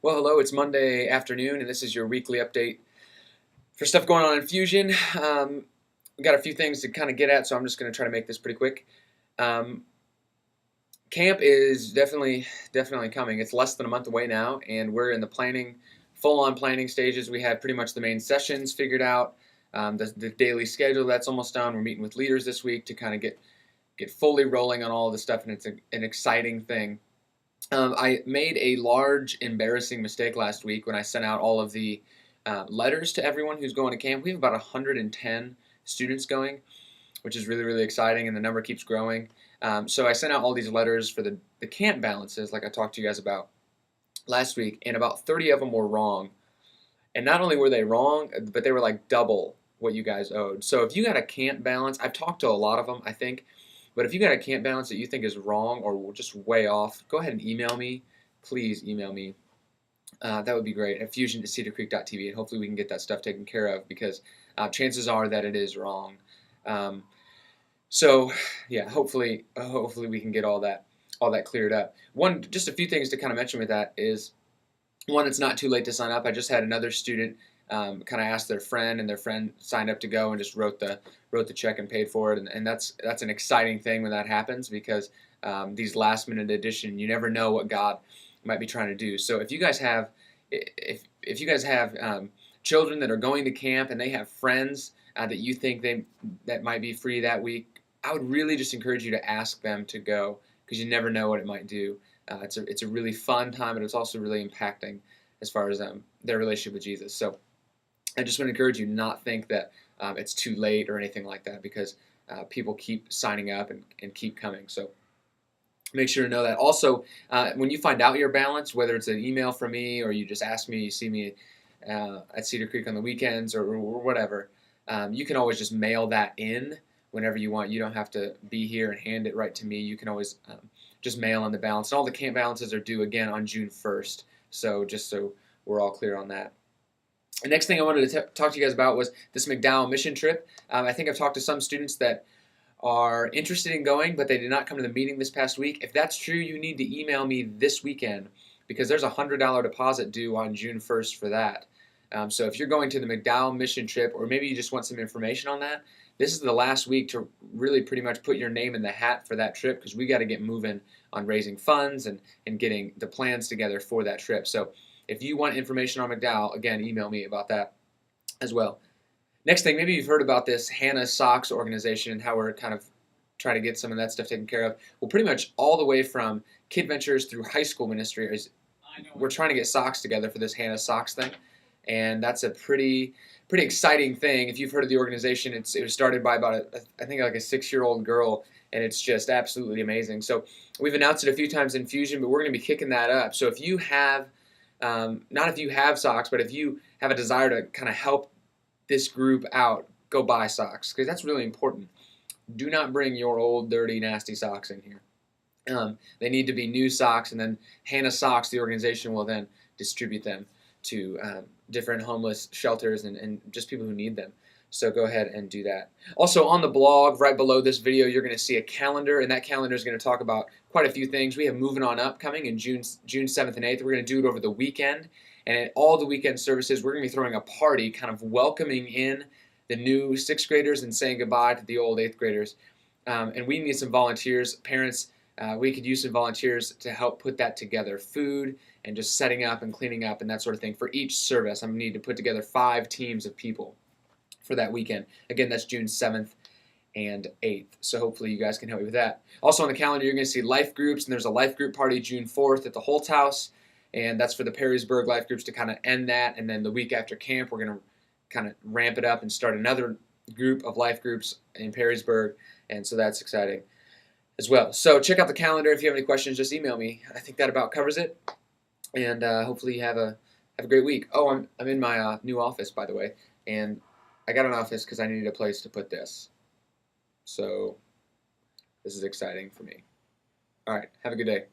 Well, hello, it's Monday afternoon, and this is your weekly update for stuff going on in Fusion. We got a few things to kind of get at, so I'm just going to try to make this pretty quick. Um, Camp is definitely coming. It's less than a month away now, and we're in the full-on planning stages. We have pretty much the main sessions figured out, the daily schedule that's almost done. We're meeting with leaders this week to kind of get fully rolling on all of this stuff, and it's an exciting thing. I made a large, embarrassing mistake last week when I sent out all of the letters to everyone who's going to camp. We have about 110 students going, which is really exciting, and the number keeps growing. So I sent out all these letters for the camp balances, like I talked to you guys about last week, and about 30 of them were wrong. And not only were they wrong, but they were like double what you guys owed. So if you got a camp balance, I've talked to a lot of them, I think. But if you got a camp balance that you think is wrong or just way off, go ahead and email me. Please email me. That would be great at fusion@cedarcreek.tv, and hopefully we can get that stuff taken care of because chances are that it is wrong. So yeah, hopefully we can get all that cleared up. Just a few things to kind of mention with that is, one, it's not too late to sign up. I just had another student kind of ask their friend, and their friend signed up to go and just wrote the check and paid for it, and that's an exciting thing when that happens because these last minute addition, you never know what God might be trying to do. So if you guys have children that are going to camp and they have friends that you think that might be free that week, I would really just encourage you to ask them to go because you never know what it might do. It's a really fun time, but it's also really impacting as far as their relationship with Jesus. So I just want to encourage you not think that it's too late or anything like that because people keep signing up and keep coming. So make sure to know that. Also, when you find out your balance, whether it's an email from me or you just ask me, you see me at Cedar Creek on the weekends or whatever, you can always just mail that in whenever you want. You don't have to be here and hand it right to me. You can always just mail in the balance. And all the camp balances are due again on June 1st. So just so we're all clear on that. The next thing I wanted to talk to you guys about was this McDowell mission trip. I think I've talked to some students that are interested in going, but they did not come to the meeting this past week. If that's true, you need to email me this weekend because there's a $100 deposit due on June 1st for that. So if you're going to the McDowell mission trip, or maybe you just want some information on that, this is the last week to really pretty much put your name in the hat for that trip because we got to get moving on raising funds and getting the plans together for that trip. So if you want information on McDowell, again, email me about that as well. Next thing, maybe you've heard about this Hannah Socks organization and how we're kind of trying to get some of that stuff taken care of. Well, pretty much all the way from Kid Ventures through high school ministry, we're trying to get socks together for this Hannah Socks thing. And that's a pretty exciting thing. If you've heard of the organization, it was started by about I think like a 6-year-old girl, and it's just absolutely amazing. So we've announced it a few times in Fusion, but we're going to be kicking that up. So if you have, not if you have socks, but if you have a desire to kind of help this group out, go buy socks because that's really important. Do not bring your old, dirty, nasty socks in here. They need to be new socks, and then Hannah Socks, the organization, will then distribute them to different homeless shelters and just people who need them. So go ahead and do that. Also on the blog, right below this video, you're going to see a calendar, and that calendar is going to talk about quite a few things. We have Moving On Up coming in June 7th and 8th. We're going to do it over the weekend, and at all the weekend services, we're going to be throwing a party, kind of welcoming in the new 6th graders and saying goodbye to the old 8th graders. And we need some volunteers. Parents, we could use some volunteers to help put that together. Food and just setting up and cleaning up and that sort of thing. For each service, I'm going to need to put together 5 teams of people for that weekend. Again, that's June 7th and 8th. So hopefully you guys can help me with that. Also on the calendar, you're going to see life groups, and there's a life group party June 4th at the Holt House, and that's for the Perrysburg life groups to kind of end that. And then the week after camp, we're going to kind of ramp it up and start another group of life groups in Perrysburg, and so that's exciting as well. So check out the calendar. If you have any questions, just email me. I think that about covers it. And hopefully you have a great week. Oh, I'm in my new office, by the way, and I got an office because I needed a place to put this. So this is exciting for me. All right, have a good day.